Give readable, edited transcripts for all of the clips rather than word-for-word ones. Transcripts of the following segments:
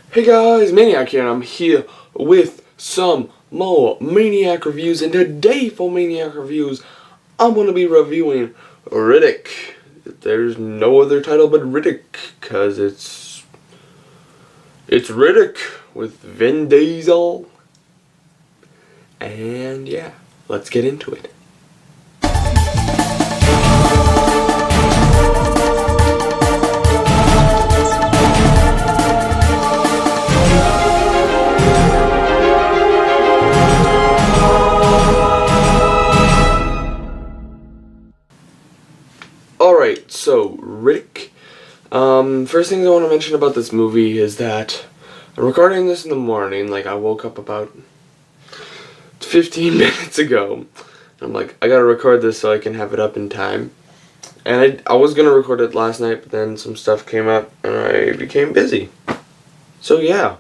Hey guys, Maniac here, and I'm here with some more Maniac reviews, and today for Maniac reviews, I'm going to be reviewing Riddick. There's no other title but Riddick, because it's Riddick with Vin Diesel, and yeah, let's get into it. Alright, so Riddick. First things I want to mention about this movie is that I'm recording this in the morning. Like, I woke up about 15 minutes ago. I'm like, I gotta record this so I can have it up in time. And I was gonna record it last night, but then some stuff came up and I became busy. So yeah,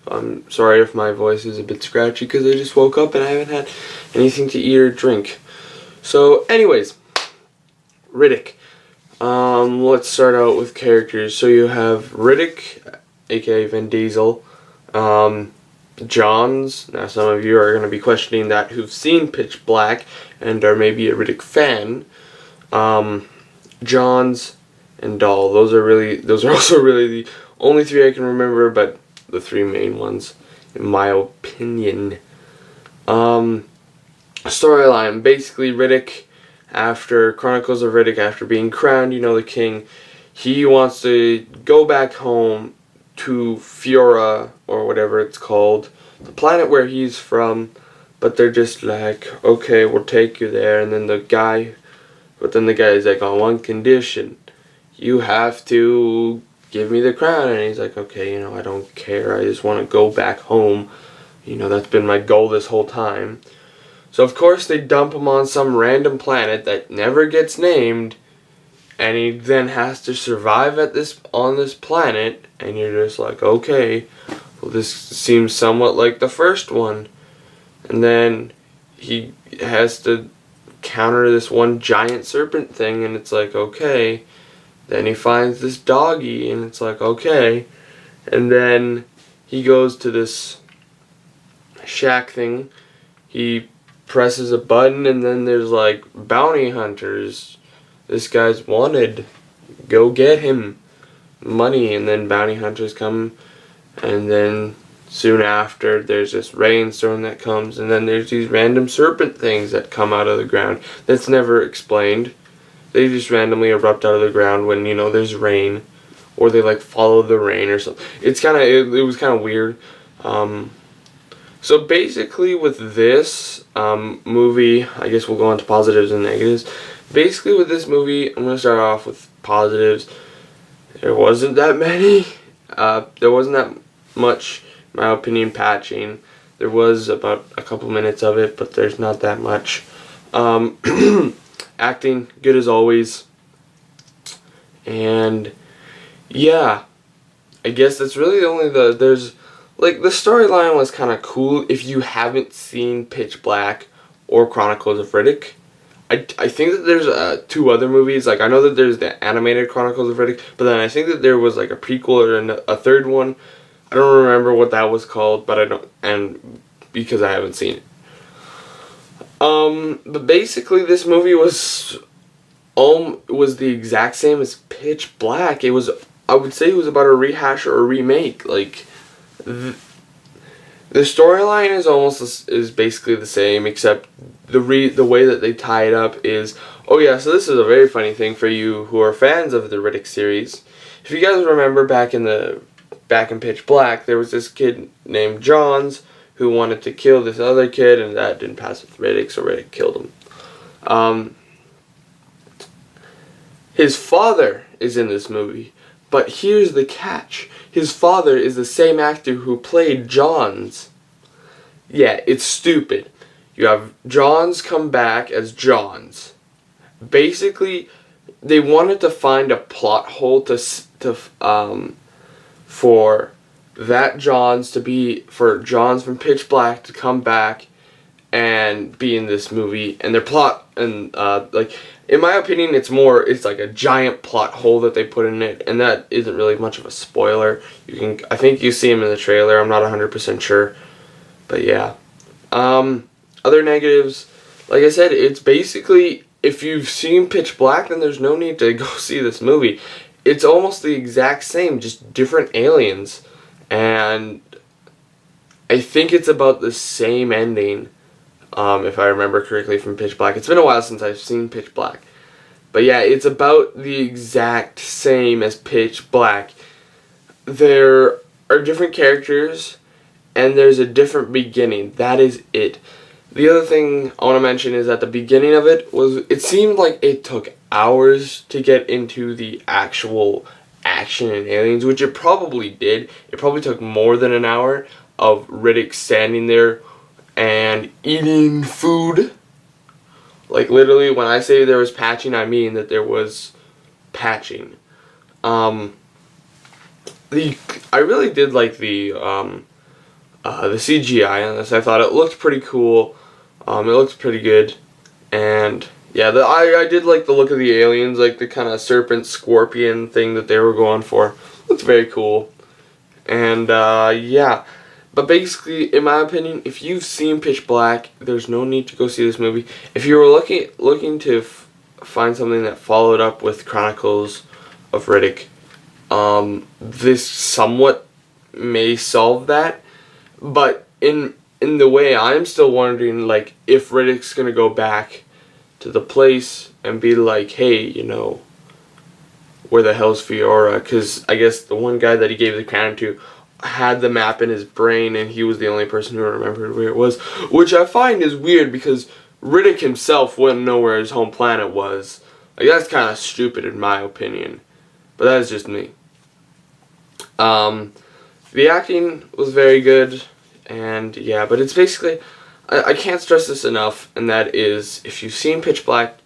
I'm sorry if my voice is a bit scratchy because I just woke up and I haven't had anything to eat or drink. So anyways, Riddick. Let's start out with characters. So you have Riddick, aka Vin Diesel, Johns. Now some of you are going to be questioning that who've seen Pitch Black and are maybe a Riddick fan. Johns and Dahl. Those are also really the only three I can remember, but the three main ones, in my opinion. Storyline. Basically, Riddick, after Chronicles of Riddick, after being crowned, the king, he wants to go back home to Fiora, or whatever it's called, the planet where he's from, but they're just like, okay, we'll take you there, and then the guy is like, on one condition, you have to give me the crown, and he's like, okay, I don't care, I just want to go back home, that's been my goal this whole time. So of course they dump him on some random planet that never gets named, and he then has to survive on this planet, and you're just like, okay, well, this seems somewhat like the first one. And then he has to counter this one giant serpent thing, and it's like, okay. Then he finds this doggy, and it's like, okay. And then he goes to this shack thing. He presses a button, and then there's like bounty hunters. This guy's wanted. Go get him. Money. And then bounty hunters come, and then soon after there's this rainstorm that comes, and then there's these random serpent things that come out of the ground. That's never explained. They just randomly erupt out of the ground when, there's rain, or they like follow the rain or something. It was kind of weird. So basically with this movie, I guess we'll go on to positives and negatives. Basically with this movie, I'm going to start off with positives. There wasn't that many. There wasn't that much, in my opinion, patching. There was about a couple minutes of it, but there's not that much. Acting, good as always. And yeah, I guess that's really the only like, the storyline was kind of cool if you haven't seen Pitch Black or Chronicles of Riddick. I think that there's two other movies. Like, I know that there's the animated Chronicles of Riddick, but then I think that there was like a prequel or a third one. I don't remember what that was called, but because I haven't seen it. But basically this movie was the exact same as Pitch Black. I would say it was about a rehash or a remake. Like, the storyline is basically the same, except the way that they tie it up is, oh yeah, so this is a very funny thing for you who are fans of the Riddick series. If you guys remember back in Pitch Black, there was this kid named Johns who wanted to kill this other kid, and that didn't pass with Riddick, so Riddick killed him. His father is in this movie. But here's the catch. His father is the same actor who played Johns. Yeah, it's stupid. You have Johns come back as Johns. Basically, they wanted to find a plot hole for Johns from Pitch Black to come back and be in this movie, and their plot, and like, in my opinion, it's like a giant plot hole that they put in it, and that isn't really much of a spoiler. I think you see him in the trailer, I'm not 100% sure, but yeah. Other negatives, like I said, it's basically, if you've seen Pitch Black, then there's no need to go see this movie. It's almost the exact same, just different aliens, and I think it's about the same ending, if I remember correctly from Pitch Black. It's been a while since I've seen Pitch Black. But yeah, it's about the exact same as Pitch Black. There are different characters, and there's a different beginning. That is it. The other thing I want to mention is at the beginning of it seemed like it took hours to get into the actual action in Aliens, which it probably did. It probably took more than an hour of Riddick standing there and eating food. Like, literally, when I say there was patching, I mean that there was patching. I really did like the CGI on this. I thought it looked pretty cool. It looked pretty good, and yeah, I did like the look of the aliens, like the kind of serpent scorpion thing that they were going for. Looked very cool, and yeah. But basically, in my opinion, if you've seen Pitch Black, there's no need to go see this movie. If you were looking to find something that followed up with Chronicles of Riddick, this somewhat may solve that. But in the way, I'm still wondering, like, if Riddick's gonna go back to the place and be like, hey, you know, where the hell's Fiora? Because I guess the one guy that he gave the crown to had the map in his brain, and he was the only person who remembered where it was, which I find is weird because Riddick himself wouldn't know where his home planet was. Like, that's kind of stupid in my opinion, but that is just me. The acting was very good, and yeah, but it's basically, I can't stress this enough, and that is, if you've seen Pitch Black,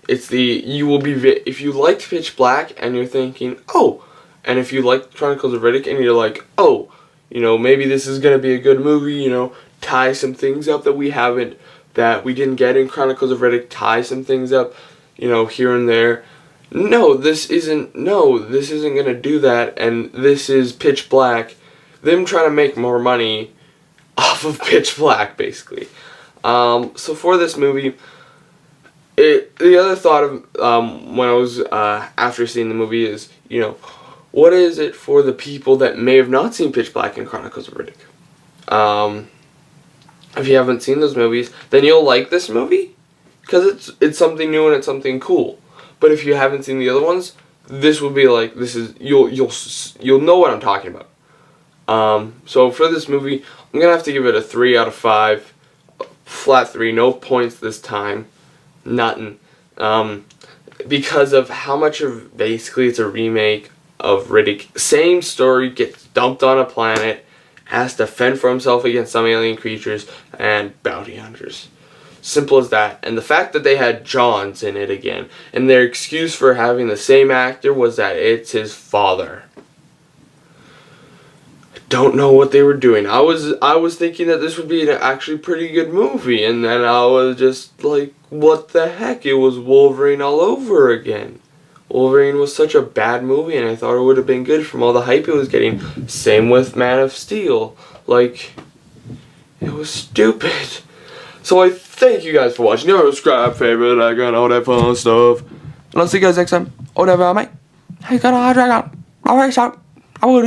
if you liked Pitch Black and you're thinking, oh, and if you like Chronicles of Riddick and you're like, oh, you know, maybe this is going to be a good movie, you know, tie some things up that we didn't get in Chronicles of Riddick, tie some things up, you know, here and there. No, this isn't going to do that, and this is Pitch Black, them trying to make more money off of Pitch Black, basically. So for this movie, the other thought of, when I was, after seeing the movie is, you know, what is it for the people that may have not seen Pitch Black and Chronicles of Riddick? If you haven't seen those movies, then you'll like this movie, because it's something new and it's something cool. But if you haven't seen the other ones, this will be like, you'll know what I'm talking about. So for this movie, I'm gonna have to give it a 3 out of 5, flat 3, no points this time, nothing, because of how much of, basically it's a remake of Riddick. Same story, gets dumped on a planet, has to fend for himself against some alien creatures and bounty hunters. Simple as that. And the fact that they had Johns in it again, and their excuse for having the same actor was that it's his father. I don't know what they were doing. I was thinking that this would be an actually pretty good movie, and then I was just like, what the heck? It was Wolverine all over again. Wolverine was such a bad movie, and I thought it would have been good from all the hype it was getting. Same with Man of Steel. Like, it was stupid. So I thank you guys for watching. Subscribe, favorite, like, and all that fun stuff. And I'll see you guys next time. Whatever, mate. Hey, got a dragon. Alright, so I will.